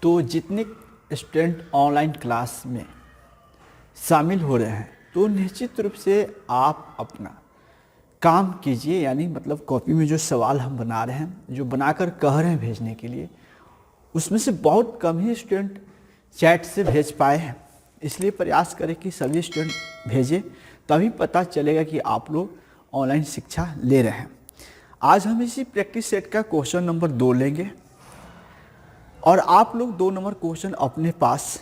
तो जितने student online class में शामिल हो रहे हैं तो निश्चित रूप से आप अपना काम कीजिए, यानी मतलब कॉपी में जो सवाल हम बना रहे हैं, जो बनाकर कह रहे हैं भेजने के लिए, उसमें से बहुत कम ही स्टूडेंट चैट से भेज पाए हैं। इसलिए प्रयास करें कि सभी स्टूडेंट भेजें, तभी पता चलेगा कि आप लोग ऑनलाइन शिक्षा ले रहे हैं। आज हम इसी प्रैक्टिस सेट का क्वेश्चन नंबर 2 लेंगे और आप लोग 2 नंबर क्वेश्चन अपने पास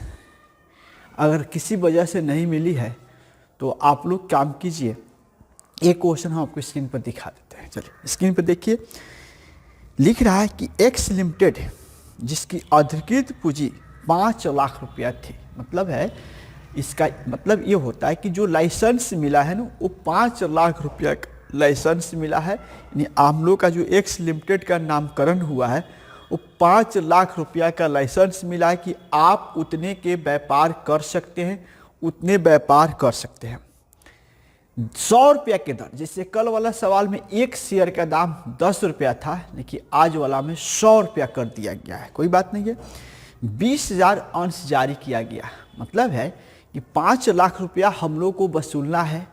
अगर किसी वजह से नहीं मिली है तो आप लोग काम कीजिए। एक क्वेश्चन हम आपको स्क्रीन पर दिखा देते हैं। चलिए स्क्रीन पर देखिए, लिख रहा है कि एक्स लिमिटेड जिसकी अधिकृत पूंजी 5 लाख रुपया थी, मतलब है इसका मतलब ये होता है कि जो लाइसेंस मिला है ना वो 5 लाख रुपया का लाइसेंस मिला है। यानी हम लोग का जो एक्स लिमिटेड का नामकरण हुआ है वो 5 लाख रुपया का लाइसेंस मिला है कि आप उतने के व्यापार कर सकते हैं, उतने व्यापार कर सकते हैं। 100 रुपया के दर, जैसे कल वाला सवाल में एक शेयर का दाम 10 रुपया था, लेकिन आज वाला में 100 रुपया कर दिया गया है। कोई बात नहीं है। 20,000 अंश जारी किया गया, मतलब है कि 5 लाख रुपया हम लोग को वसूलना है,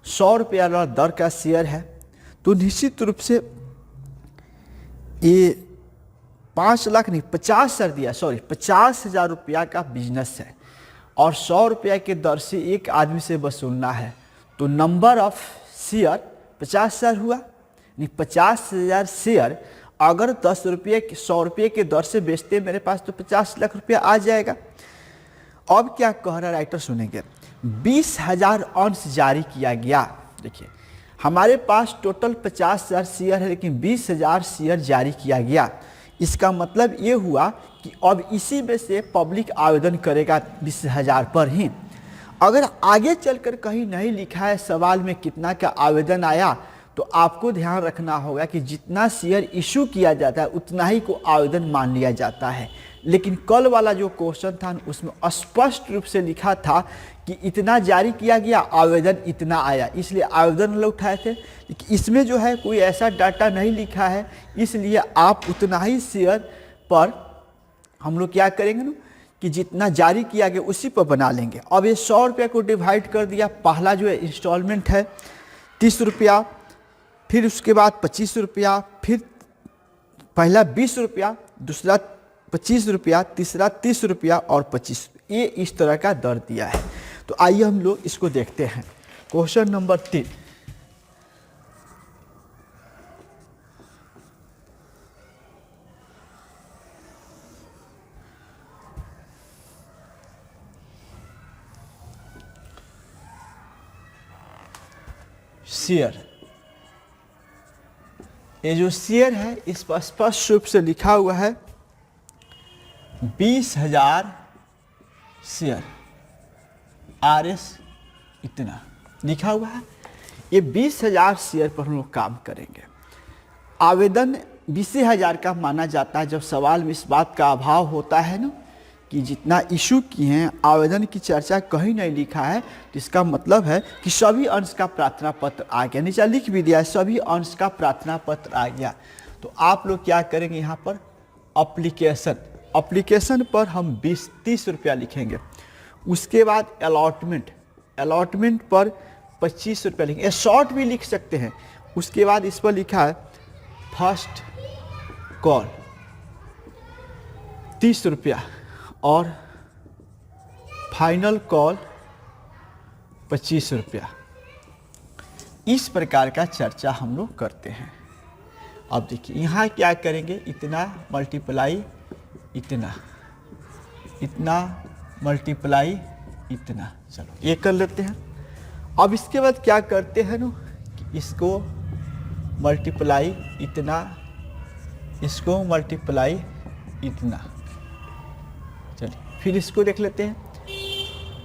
100 रुपया दर का शेयर है। तो निश्चित रूप से ये 5 लाख नहीं 50,000 रुपया का बिजनेस है और 100 रुपया के दर से एक आदमी से वसूलना है। तो नंबर ऑफ शेयर 50,000 हुआ, नहीं 50,000 शेयर अगर 10 रुपये 100 रुपये के दर से बेचते मेरे पास तो 50 लाख रुपया आ जाएगा। अब क्या कह रहा राइटर सुनेंगे, 20,000 अंश जारी किया गया। देखिए हमारे पास टोटल 50,000 शेयर है लेकिन 20,000 शेयर जारी किया गया। इसका मतलब ये हुआ कि अब इसी में से पब्लिक आवेदन करेगा 20,000 पर ही। अगर आगे चलकर कहीं नहीं लिखा है सवाल में कितना का आवेदन आया तो आपको ध्यान रखना होगा कि जितना शेयर इशू किया जाता है उतना ही को आवेदन मान लिया जाता है। लेकिन कल वाला जो क्वेश्चन था उसमें स्पष्ट रूप से लिखा था कि इतना जारी किया गया, आवेदन इतना आया, इसलिए आवेदन लोग उठाए थे। लेकिन इसमें जो है कोई ऐसा डाटा नहीं लिखा है, इसलिए आप उतना ही शेयर पर हम लोग क्या करेंगे ना कि जितना जारी किया गया उसी पर बना लेंगे। अब ये 100 रुपये को डिवाइड कर दिया। पहला जो है इंस्टॉलमेंट है 30 रुपया, फिर उसके बाद 25 रुपया, फिर पहला 20 रुपया, दूसरा 25 रुपया, तीसरा 30 रुपया और 25 रुपया। ये इस तरह का दर दिया है। तो आइए हम लोग इसको देखते हैं। Question number 3, share. ये जो शेयर है इस पर स्पष्ट रूप से लिखा हुआ है 20,000 शेयर, RS इतना लिखा हुआ है। ये 20,000 शेयर पर हम लोग काम करेंगे। आवेदन 20,000 का माना जाता है जब सवाल में इस बात का अभाव होता है ना कि जितना इशू किए हैं आवेदन की चर्चा कहीं नहीं लिखा है। तो इसका मतलब है कि सभी अंश का प्रार्थना पत्र आ गया। नीचे लिख भी दिया है सभी अंश का प्रार्थना पत्र आ गया। तो आप लोग क्या करेंगे, यहाँ पर अप्लीकेशन पर हम 30 रुपया लिखेंगे। उसके बाद अलॉटमेंट पर 25 रुपया लिखेंगे। शॉर्ट भी लिख सकते हैं। उसके बाद इस पर लिखा है फर्स्ट कॉल 30 रुपया और फाइनल कॉल 25 रुपया। इस प्रकार का चर्चा हम लोग करते हैं। अब देखिए यहाँ क्या करेंगे, इतना मल्टीप्लाई इतना, इतना मल्टीप्लाई इतना। चलो ये कर लेते हैं। अब इसके बाद क्या करते हैं ना कि इसको मल्टीप्लाई इतना, इसको मल्टीप्लाई इतना। चलिए फिर इसको देख लेते हैं।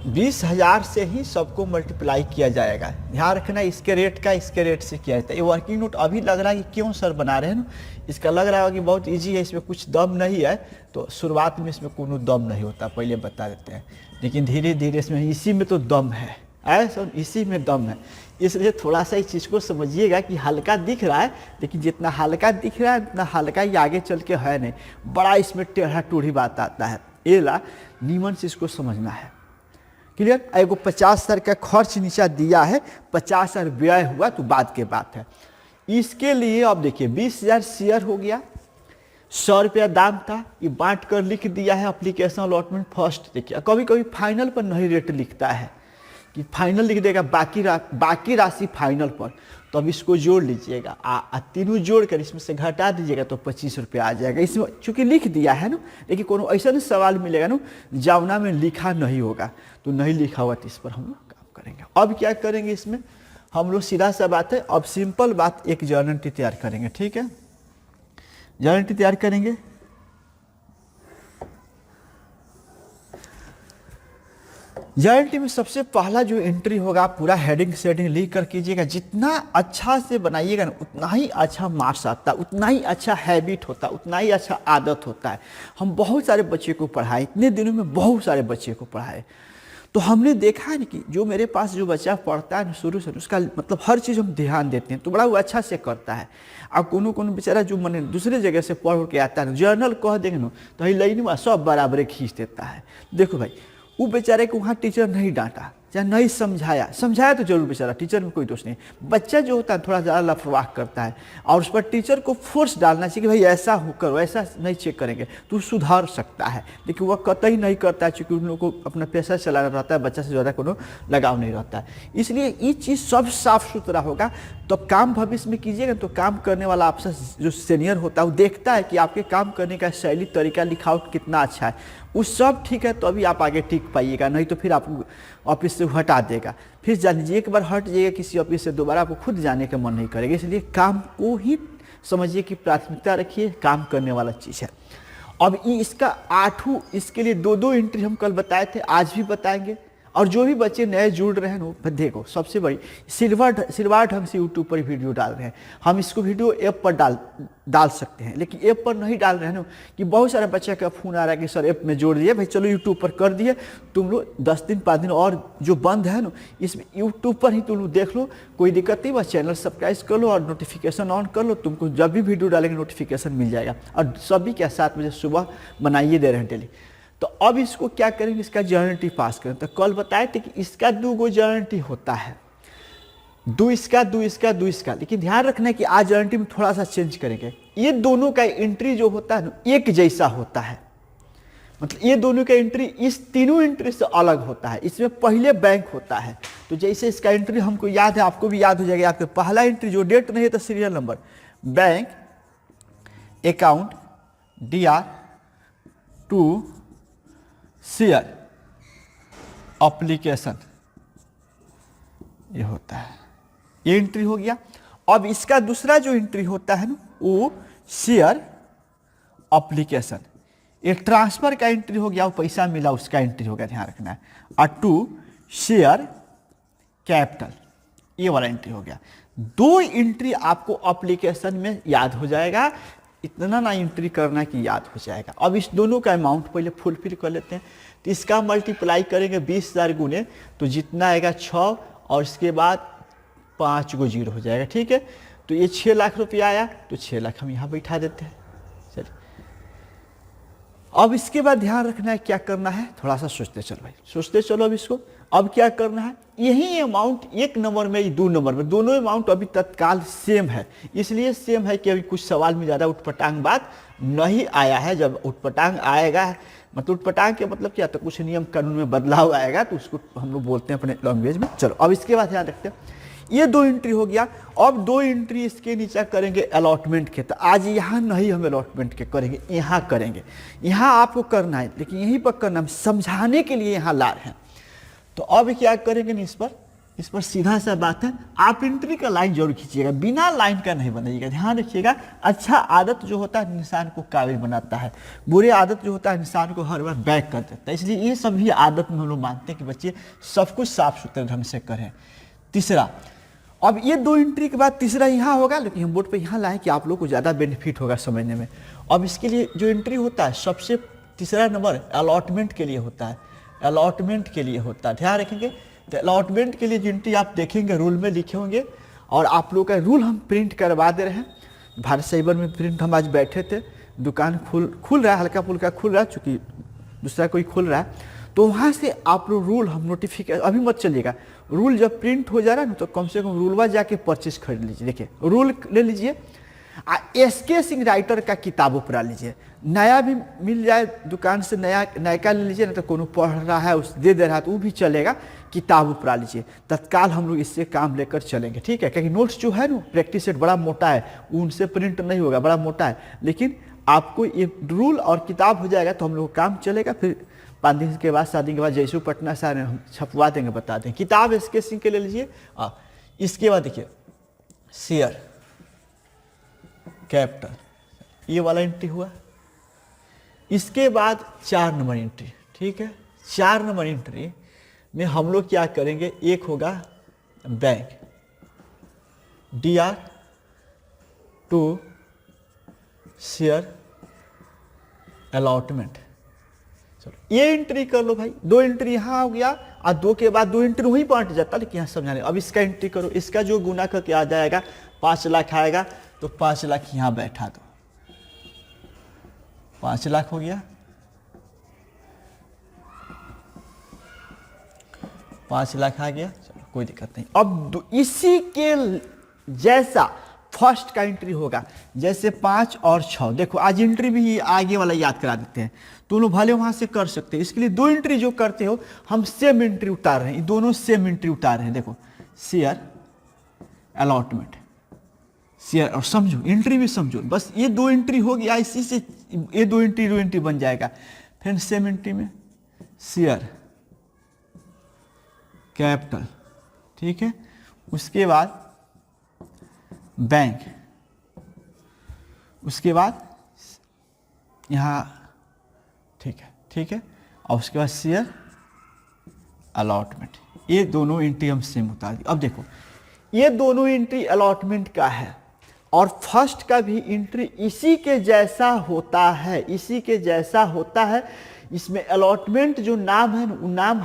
20,000 से ही सबको मल्टीप्लाई किया जाएगा। ध्यान रखना इसके रेट से किया जाता है। ये वर्किंग नोट अभी लग रहा है कि क्यों सर बना रहे हैं ना, इसका लग रहा है कि बहुत इजी है, इसमें कुछ दम नहीं है। तो शुरुआत में इसमें कोनो दम नहीं होता, पहले बता देते हैं। लेकिन धीरे धीरे इसमें इसी में तो दम है, ऐसा इसी में दम है। इसलिए थोड़ा सा इस चीज़ को समझिएगा कि हल्का दिख रहा है, लेकिन जितना हल्का दिख रहा है उतना हल्का ही आगे चल के है नहीं। बड़ा इसमें टेढ़ा टूढ़ी बात आता है। ए ला नीमन से इसको समझना है। क्लियर? एगो 50,000 का खर्च नीचा दिया है, 50,000 व्यय हुआ तो बात के बात है। इसके लिए अब देखिए 20,000 शेयर हो गया, 100 रुपया दाम था, ये बांट कर लिख दिया है एप्लीकेशन अलॉटमेंट फर्स्ट। देखिए कभी कभी फाइनल पर नहीं रेट लिखता है कि फाइनल लिख देगा बाकी राशि फाइनल पर, तो अब इसको जोड़ लीजिएगा, तीनों जोड़ कर इसमें से घटा दीजिएगा तो 25 रुपया आ जाएगा। इसमें चूंकि लिख दिया है ना, लेकिन कोनो ऐसा सवाल मिलेगा ना जावना में लिखा नहीं होगा, तो नहीं लिखा हुआ तो इस पर हम लोग काम करेंगे। अब क्या करेंगे इसमें हम लोग, सीधा सा बात है, अब सिंपल बात, एक जर्नल एंट्री तैयार करेंगे। ठीक है, जर्नल एंट्री तैयार करेंगे। जर्नल एंट्री में सबसे पहला जो एंट्री होगा, पूरा हेडिंग सेडिंग लिख कर कीजिएगा। जितना अच्छा से बनाइएगा ना उतना ही अच्छा मार्क्स आता है, उतना ही अच्छा हैबिट होता है, उतना ही अच्छा आदत होता है। हम बहुत सारे बच्चे को पढ़ाए, इतने दिनों में बहुत सारे बच्चे को पढ़ाए, तो हमने देखा है कि जो मेरे पास जो बच्चा पढ़ता है शुरू से, उसका मतलब हर चीज़ हम ध्यान देते हैं तो बड़ा वो अच्छा से करता है। अब कोनो बेचारा जो मैंने दूसरे जगह से पढ़ के आता है, जर्नल कह देंगे ना तो ही लाइन में सब बराबर खींच देता है। देखो भाई, वो बेचारे को वहाँ टीचर नहीं डांटा, चाहे नहीं समझाया तो जरूर बेचारा, टीचर में कोई दोष नहीं। बच्चा जो होता है थोड़ा ज़्यादा लापरवाह करता है, और उस पर टीचर को फोर्स डालना चाहिए कि भाई ऐसा हो करो, ऐसा नहीं चेक करेंगे तो सुधार सकता है, लेकिन वह कतई नहीं करता है, क्योंकि उन लोगों को अपना पैसा चलाना रहता है, बच्चा से ज़्यादा कोनो लगाव नहीं रहता है। इसलिए ये चीज़ सब साफ सुथरा होगा तो काम भविष्य में कीजिएगा तो काम करने वाला आपसे जो सीनियर होता है वो देखता है कि आपके काम करने का शैली, तरीका, लिखावट कितना अच्छा है, वो सब ठीक है तो अभी आप आगे टिक पाइएगा, नहीं तो फिर आपको ऑफिस से हटा देगा। फिर जान लीजिए एक बार हट जाइएगा किसी ऑफिस से, दोबारा आपको खुद जाने का मन नहीं करेगा। इसलिए काम को ही समझिए कि प्राथमिकता रखिए, काम करने वाला चीज़ है। अब इसका 8, इसके लिए 2 एंट्री हम कल बताए थे, आज भी बताएंगे। और जो भी बच्चे नए जुड़ रहे हैं वो देखो, सबसे बड़ी सिलवार ढंग से यूट्यूब पर वीडियो डाल रहे हैं। हम इसको वीडियो ऐप पर डाल सकते हैं, लेकिन ऐप पर नहीं डाल रहे हैं ना, कि बहुत सारे बच्चे का फ़ोन आ रहा है कि सर ऐप में जोड़ दिए, भाई चलो यूट्यूब पर कर दिए, तुम लोग 10 दिन 5 दिन और जो बंद है ना, इसमें यूट्यूब पर ही तुम लोग देख लो, कोई दिक्कत नहीं, बस चैनल सब्सक्राइब कर लो और नोटिफिकेशन ऑन कर लो, तुमको जब भी वीडियो डालेंगे नोटिफिकेशन मिल जाएगा। और सभी क्या 7 बजे सुबह बनाइए दे रहे हैं डेली। तो अब इसको क्या करेंगे, इसका जर्नल एंट्री पास करें। तो कल बताए थे कि इसका 2 जर्नल एंट्री होता है, 2 इसका, लेकिन ध्यान रखना है कि आज जर्नल एंट्री में थोड़ा सा चेंज करेंगे। ये दोनों का एंट्री जो होता है ना एक जैसा होता है, मतलब ये दोनों का एंट्री इस तीनों एंट्री से अलग होता है। इसमें पहले बैंक होता है, तो जैसे इसका एंट्री हमको याद है, आपको भी याद हो जाएगा। आपका पहला एंट्री जो डेट नहीं है तो serial number, bank account DR to share application, ये होता है, ये एंट्री हो गया। अब इसका दूसरा जो एंट्री होता है ना वो शेयर एप्लीकेशन, ये ट्रांसफर का एंट्री हो गया, वो पैसा मिला उसका एंट्री हो गया, ध्यान रखना है। और टू शेयर कैपिटल, ये वाला एंट्री हो गया। 2 एंट्री आपको एप्लीकेशन में याद हो जाएगा, इतना ना एंट्री करना कि याद हो जाएगा। अब इस दोनों का अमाउंट पहले फुलफिल कर लेते हैं। तो इसका मल्टीप्लाई करेंगे 20,000 गुने, तो जितना आएगा 6 और इसके बाद 5 गो 0 हो जाएगा। ठीक है, तो ये 6 लाख रुपया आया, तो 6 लाख हम यहाँ बैठा देते हैं। चलिए, अब इसके बाद ध्यान रखना है क्या करना है, थोड़ा सा सोचते चलो भाई, सोचते चलो। अब इसको अब क्या करना है, यही अमाउंट 1 नंबर में 2 नंबर में, दोनों अमाउंट अभी तत्काल सेम है। इसलिए सेम है कि अभी कुछ सवाल में ज़्यादा उठपटांग बात नहीं आया है। जब उठपटांग आएगा, मतलब उठपटांग के मतलब क्या, तो कुछ नियम कानून में बदलाव आएगा, तो उसको हम लोग बोलते हैं अपने लैंग्वेज में। चलो अब इसके बाद ध्यान रखते हैं, ये 2 एंट्री हो गया। अब 2 एंट्री इसके नीचे करेंगे अलॉटमेंट के। तो आज यहाँ नहीं हम अलॉटमेंट के करेंगे, यहाँ करेंगे। यहाँ आपको करना है, लेकिन यहीं पर करना है, समझाने के लिए यहाँ ला रहे हैं। तो अब क्या करेंगे ना, इस पर सीधा सा बात है, आप एंट्री का लाइन जरूर खींचिएगा, बिना लाइन का नहीं बनाइएगा। ध्यान रखिएगा, अच्छा आदत जो होता है इंसान को काबिल बनाता है, बुरी आदत जो होता है इंसान को हर बार बैक कर देता है। इसलिए ये सभी आदत में हम लोग मानते हैं कि बच्चे सब कुछ साफ सुथरे ढंग से करें। तीसरा, अब ये 2 एंट्री के बाद तीसरा यहाँ होगा, लेकिन हम बोर्ड पे यहाँ लाए कि आप लोग को ज़्यादा बेनिफिट होगा समझने में। अब इसके लिए जो एंट्री होता है, सबसे तीसरा नंबर अलॉटमेंट के लिए होता है, अलॉटमेंट के लिए होता है। ध्यान रखेंगे, तो अलॉटमेंट के लिए जो एंट्री आप देखेंगे रूल में लिखे होंगे, और आप लोग का रूल हम प्रिंट करवा दे रहे हैं। भारत साइबर में प्रिंट हम आज बैठे थे, दुकान खुल रहा है, हल्का फुल्का खुल रहा है, चूँकि दूसरा कोई खोल रहा है, तो वहाँ से आप लोग रूल हम नोटिफिकेशन, अभी मत चलिएगा, रूल जब प्रिंट हो जा रहा है ना तो कम से कम रूलवा जाके परचेज खरीद लीजिए। देखिए रूल ले लीजिए, एसके सिंह राइटर का किताब उपरा लीजिए, नया भी मिल जाए दुकान से, नया ले लीजिए ना, तो कोनो पढ़ रहा है उस दे रहा है तो वो भी चलेगा, किताब उपरा लीजिए। तत्काल हम लोग इससे काम लेकर चलेंगे, ठीक है। क्योंकि नोट्स जो है ना प्रैक्टिस सेट बड़ा मोटा है, उनसे प्रिंट नहीं होगा, बड़ा मोटा है, लेकिन आपको ये रूल और किताब हो जाएगा तो हम लोग काम चलेगा। फिर 5 दिन के बाद 7 दिन के बाद जैसे पटना से हम छपवा देंगे, बता देंगे। किताब एसके सिंह के ले लीजिए। इसके बाद देखिए शेयर कैपिटल, ये वाला एंट्री हुआ। इसके बाद 4 नंबर एंट्री, ठीक है। 4 नंबर एंट्री में हम लोग क्या करेंगे, एक होगा bank, DR to share allotment. चलो ये एंट्री कर लो भाई, 2 एंट्री यहाँ हो गया, और 2 के बाद 2 एंट्री वहीं बांट जाता, लेकिन यहाँ समझाने। अब इसका एंट्री करो, इसका जो गुना करके आ जाएगा 5 लाख आएगा, तो 5 लाख यहाँ बैठा दो, 5 लाख हो गया, 5 लाख आ गया, चलो कोई दिक्कत नहीं। अब इसी के जैसा फर्स्ट का एंट्री होगा, जैसे 5 और 6। देखो आज एंट्री भी आगे वाला याद करा देते हैं, दोनों भले वहां से कर सकते हैं। इसके लिए 2 एंट्री जो करते हो हम सेम एंट्री उतार रहे हैं, दोनों सेम एंट्री उतार रहे हैं। देखो शेयर अलॉटमेंट, शेयर, और समझो एंट्री भी समझो, बस ये 2 एंट्री हो गया, इसी से ये 2 एंट्री बन जाएगा। फिर सेम एंट्री में शेयर कैपिटल, ठीक है। उसके बाद बैंक, उसके बाद यहाँ, ठीक है, और उसके बाद शेयर अलॉटमेंट। ये दोनों एंट्री हम सेम उतार दी। अब देखो ये दोनों एंट्री अलॉटमेंट का है, और फर्स्ट का भी एंट्री इसी के जैसा होता है, इसी के जैसा होता है। इसमें अलॉटमेंट जो नाम है वो नाम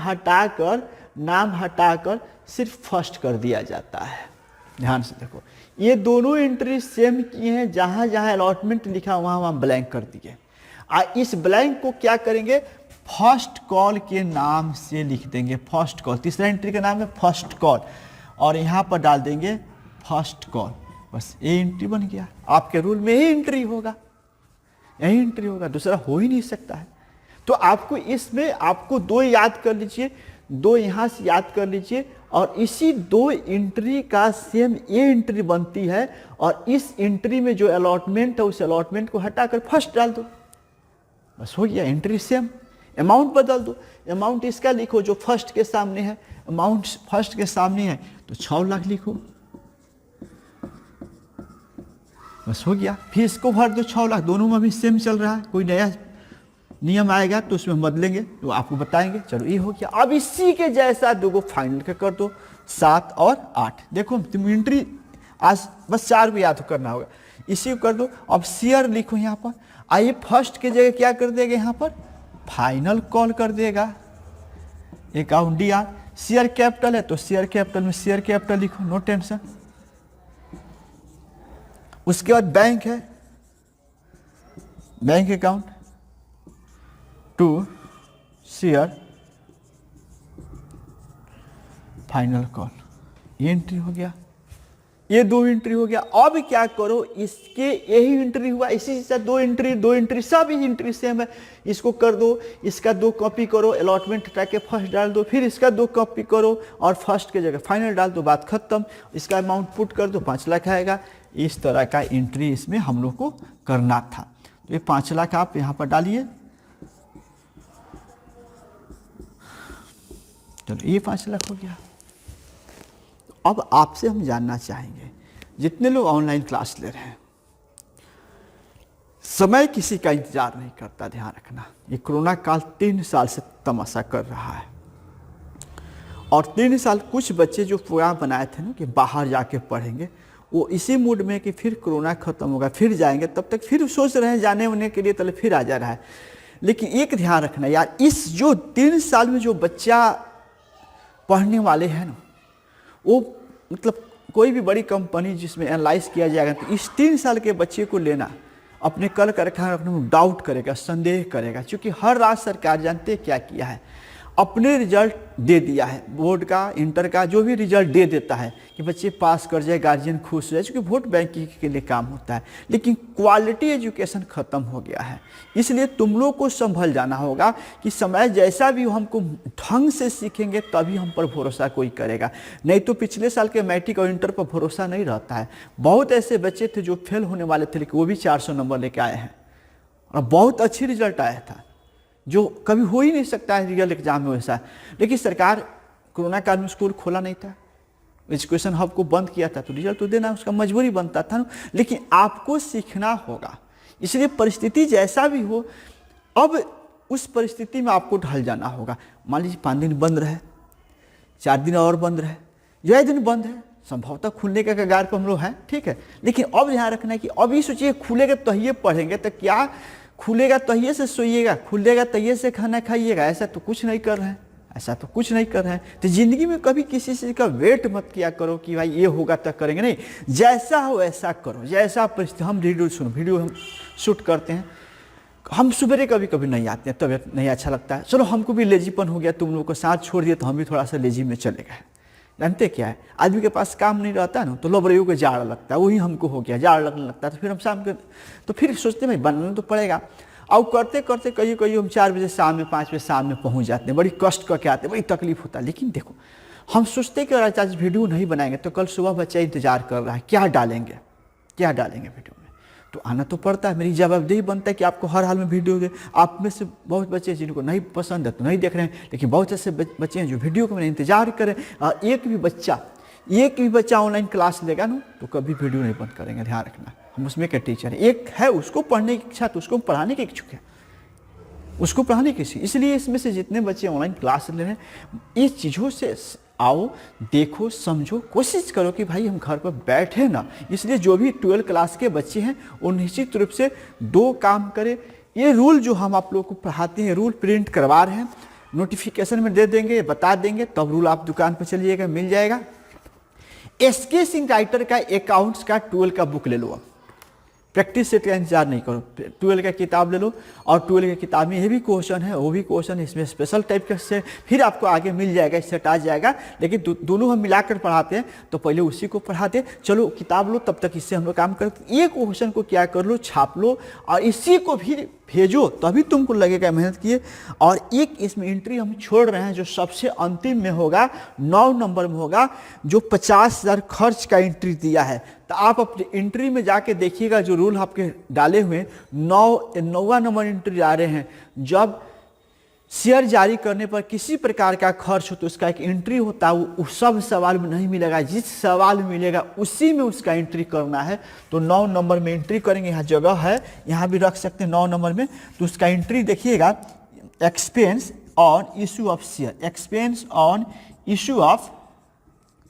हटाकर सिर्फ फर्स्ट कर दिया जाता है। ध्यान से देखो, ये दोनों एंट्री सेम किए हैं, जहां जहां अलॉटमेंट लिखा वहां ब्लैंक कर दिए। इस ब्लैंक को क्या करेंगे, फर्स्ट कॉल के नाम से लिख देंगे, फर्स्ट कॉल। तीसरा एंट्री का नाम है फर्स्ट कॉल, और यहाँ पर डाल देंगे फर्स्ट कॉल, बस ये एंट्री बन गया। आपके रूल में यही एंट्री होगा, यही एंट्री होगा, दूसरा हो ही नहीं सकता है। तो आपको इसमें आपको 2 याद कर लीजिए, 2 यहाँ से याद कर लीजिए, और इसी 2 एंट्री का सेम ये एंट्री बनती है, और इस एंट्री में जो अलॉटमेंट है उस अलॉटमेंट को हटाकर फर्स्ट डाल दो, बस हो गया, एंट्री सेम। अमाउंट बदल दो, अमाउंट इसका लिखो जो फर्स्ट के सामने है, अमाउंट फर्स्ट के सामने है तो 6 लाख लिखो, बस हो गया। फिर इसको भर दो 6 लाख, दोनों में भी सेम चल रहा है, कोई नया नियम आएगा तो उसमें बदलेंगे तो आपको बताएंगे। चलो ये हो गया। अब इसी के जैसा 2 को फाइनल कर दो, 7 और 8। देखो तुम एंट्री आज बस 4 को याद करना होगा, इसी को कर दो। अब शेयर लिखो यहाँ पर, आइए फर्स्ट के जगह क्या कर देगा, यहाँ पर फाइनल कॉल कर देगा, अकाउंट DR। शेयर कैपिटल है तो शेयर कैपिटल में शेयर कैपिटल लिखो, नो टेंशन। उसके बाद बैंक है, bank account to share final call, ये एंट्री हो गया, ये 2 एंट्री हो गया। अब क्या करो, इसके यही एंट्री हुआ, इसी से 2 एंट्री सब ही एंट्री सेम है, इसको कर दो, इसका 2 कॉपी करो, अलॉटमेंट हटा के फर्स्ट डाल दो, फिर इसका 2 कॉपी करो और फर्स्ट के जगह फाइनल डाल दो, बात खत्म। इसका अमाउंट पुट कर दो, 5 लाख आएगा। इस तरह का एंट्री इसमें हम लोग को करना था। तो ये 5 लाख आप यहाँ पर डालिए, चलो ये 5 लाख हो गया। अब आपसे हम जानना चाहेंगे, जितने लोग ऑनलाइन क्लास ले रहे हैं, समय किसी का इंतजार नहीं करता, ध्यान रखना। ये कोरोना काल 3 साल से तमाशा कर रहा है, और 3 साल कुछ बच्चे जो प्रोग्राम बनाए थे ना कि बाहर जाके पढ़ेंगे, वो इसी मूड में कि फिर कोरोना खत्म होगा फिर जाएंगे, तब तक फिर सोच रहे हैं जाने होने के लिए, तले फिर आ जा रहा है। लेकिन एक ध्यान रखना यार, इस जो 3 साल में जो बच्चा पढ़ने वाले हैं ना, वो मतलब कोई भी बड़ी कंपनी जिसमें एनालाइज किया जाएगा तो इस 3 साल के बच्चे को लेना अपने कल का रखा रखने में डाउट करेगा, संदेह करेगा, क्योंकि हर राज्य सरकार जानते हैं क्या किया है, अपने रिजल्ट दे दिया है, बोर्ड का इंटर का जो भी रिजल्ट दे देता है कि बच्चे पास कर जाए, गार्जियन खुश हो जाए, क्योंकि वोट बैंक के लिए काम होता है। लेकिन क्वालिटी एजुकेशन खत्म हो गया है, इसलिए तुम लोग को संभल जाना होगा कि समय जैसा भी हो हमको ढंग से सीखेंगे तभी हम पर भरोसा कोई करेगा, नहीं तो पिछले साल के मैट्रिक और इंटर पर भरोसा नहीं रहता है। बहुत ऐसे बच्चे थे जो फेल होने वाले थे लेकिन वो भी 400 नंबर लेके आए हैं और बहुत अच्छी रिजल्ट आया था, जो कभी हो ही नहीं सकता है रियल एग्जाम में वैसा। लेकिन सरकार कोरोना काल में स्कूल खोला नहीं था, एजुकेशन हब को बंद किया था, तो रिजल्ट तो देना उसका मजबूरी बनता था ना। लेकिन आपको सीखना होगा, इसलिए परिस्थिति जैसा भी हो अब उस परिस्थिति में आपको ढल जाना होगा। मान लीजिए 5 दिन बंद रहे, 4 दिन और बंद रहे, 6 दिन बंद है, संभवतः खुलने के कगार पर हम लोग हैं, ठीक है। लेकिन अब ध्यान रखना है कि अभी सोचिए खुलेगा तो ये पढ़ेंगे, तो क्या खुलेगा तहिए से सोइएगा, खुलेगा तहिए से खाना खाइएगा, ऐसा तो कुछ नहीं कर रहे हैं, ऐसा तो कुछ नहीं कर रहे हैं। तो ज़िंदगी में कभी किसी चीज़ का वेट मत किया करो कि भाई ये होगा तो करेंगे, नहीं, जैसा हो ऐसा करो, जैसा परिस्थिति। हम वीडियो हम शूट करते हैं, हम सुबह कभी कभी नहीं आते हैं, तबीयत नहीं अच्छा लगता है, चलो हमको भी लेजीपन हो गया, तुम लोगों को साथ छोड़ दिया तो हम भी थोड़ा सा लेजी में चले गए। जानते क्या है, आदमी के पास काम नहीं रहता ना तो लोबरियों को जाड़ लगता है, वही हमको हो गया, जाड़ लगने लगता है। तो फिर हम शाम के तो फिर सोचते भाई बनना तो पड़ेगा, और करते करते कहीं हम 4 बजे शाम में, 5 बजे शाम में पहुंच जाते हैं, बड़ी कष्ट करके आते हैं, बड़ी तकलीफ होता है। लेकिन देखो हम सोचते कि अगर आज वीडियो नहीं बनाएंगे तो कल सुबह बच्चा इंतजार कर रहा है, क्या डालेंगे वीडियो में, तो आना तो पड़ता है। मेरी जवाबदेही बनता है कि आपको हर हाल में वीडियो दे। आप में से बहुत बच्चे जिनको नहीं पसंद है तो नहीं देख रहे हैं, लेकिन बहुत ऐसे बच्चे हैं जो वीडियो को मैंने इंतजार करें। और एक भी बच्चा ऑनलाइन क्लास लेगा ना तो कभी वीडियो नहीं बंद करेंगे, ध्यान रखना। हम उसमें का टीचर है, एक है उसको पढ़ने की इच्छा तो उसको पढ़ाने की इच्छुक है, उसको पढ़ाने की, इसलिए इसमें से जितने बच्चे ऑनलाइन क्लास ले रहे हैं इस चीज़ों से आओ, देखो, समझो, कोशिश करो कि भाई हम घर पर बैठे ना। इसलिए जो भी 12 क्लास के बच्चे हैं वो निश्चित रूप से 2 काम करें। ये रूल जो हम आप लोगों को पढ़ाते हैं, रूल प्रिंट करवा रहे हैं, नोटिफिकेशन में दे देंगे, बता देंगे, तब रूल आप दुकान पर चलिएगा, मिल जाएगा। एसके सिंह राइटर का अकाउंट्स का 12 का बुक ले लो, अब प्रैक्टिस सेट का इंतजार नहीं करो, 12 का किताब ले लो। और 12 की किताब में ये भी क्वेश्चन है, वो भी क्वेश्चन, इसमें स्पेशल टाइप का से फिर आपको आगे मिल जाएगा, सेट आ जाएगा। लेकिन दोनों हम मिलाकर पढ़ाते हैं, तो पहले उसी को पढ़ाते, चलो किताब लो, तब तक इससे हम लोग काम करते। एक क्वेश्चन को क्या कर लो, छाप लो और इसी को भी भेजो, तभी तुमको लगेगा मेहनत किए। और एक इसमें एंट्री हम छोड़ रहे हैं जो सबसे अंतिम में होगा, 9 नंबर में होगा, जो 50,000 खर्च का एंट्री दिया है। तो आप अपनी एंट्री में जाके देखिएगा, जो रूल आपके डाले हुए 9वां नंबर एंट्री आ रहे हैं। जब शेयर जारी करने पर किसी प्रकार का खर्च हो तो उसका एक एंट्री होता है, वो सब सवाल में नहीं मिलेगा, जिस सवाल में मिलेगा उसी में उसका एंट्री करना है। तो 9 नंबर में एंट्री करेंगे, यहाँ जगह है, यहाँ भी रख सकते हैं 9 नंबर में। तो उसका एंट्री देखिएगा, expense on issue of share, expense on issue of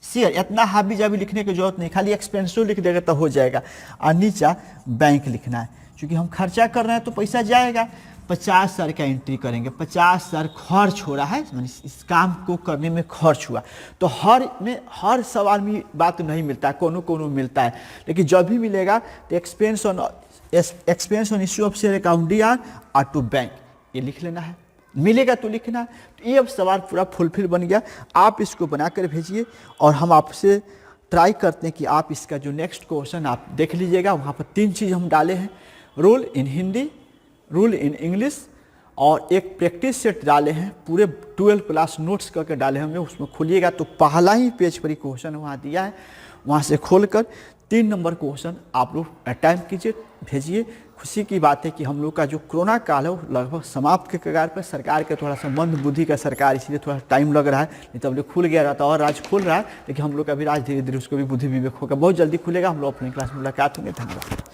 share. इतना हाबी जाबी लिखने की जरूरत नहीं, खाली एक्सपेंसो लिख देगा तो हो जाएगा। और नीचा बैंक लिखना है, क्योंकि हम खर्चा कर रहे हैं तो पैसा जाएगा। 50,000 का एंट्री करेंगे, 50,000 खर्च हो रहा है, इस काम को करने में खर्च हुआ। तो हर सवाल में बात नहीं मिलता है, कोनो मिलता है, लेकिन जब भी मिलेगा तो expense on issue of share account DR और टू बैंक, ये लिख लेना है, मिलेगा तो लिखना। तो ये अब सवाल पूरा फुलफिल बन गया। आप इसको बनाकर भेजिए और हम आपसे ट्राई करते हैं कि आप इसका जो नेक्स्ट क्वेश्चन आप देख लीजिएगा। वहाँ पर 3 चीज़ हम डाले हैं, rule in Hindi, rule in English और एक प्रैक्टिस सेट डाले हैं, पूरे 12 क्लास नोट्स करके डाले होंगे। उसमें खोलिएगा तो पहला ही पेज पर ही क्वेश्चन वहाँ दिया है, वहाँ से खोलकर 3 नंबर क्वेश्चन आप लोग अटैम्प्ट कीजिए, भेजिए। खुशी की बात है कि हम लोग का जो कोरोना काल है वो लगभग समाप्त के कगार पर। सरकार के थोड़ा सा मंद बुद्धि का सरकार, इसलिए थोड़ा टाइम लग रहा है, नहीं तो अब खुल गया रहता और राज्य खुल रहा है। लेकिन हम लोग का भी राज्य धीरे धीरे उसको भी बुद्धि विवेक होगा, बहुत जल्दी खुलेगा। हम लोग अपनी क्लास में मुलाकात होंगे। धन्यवाद।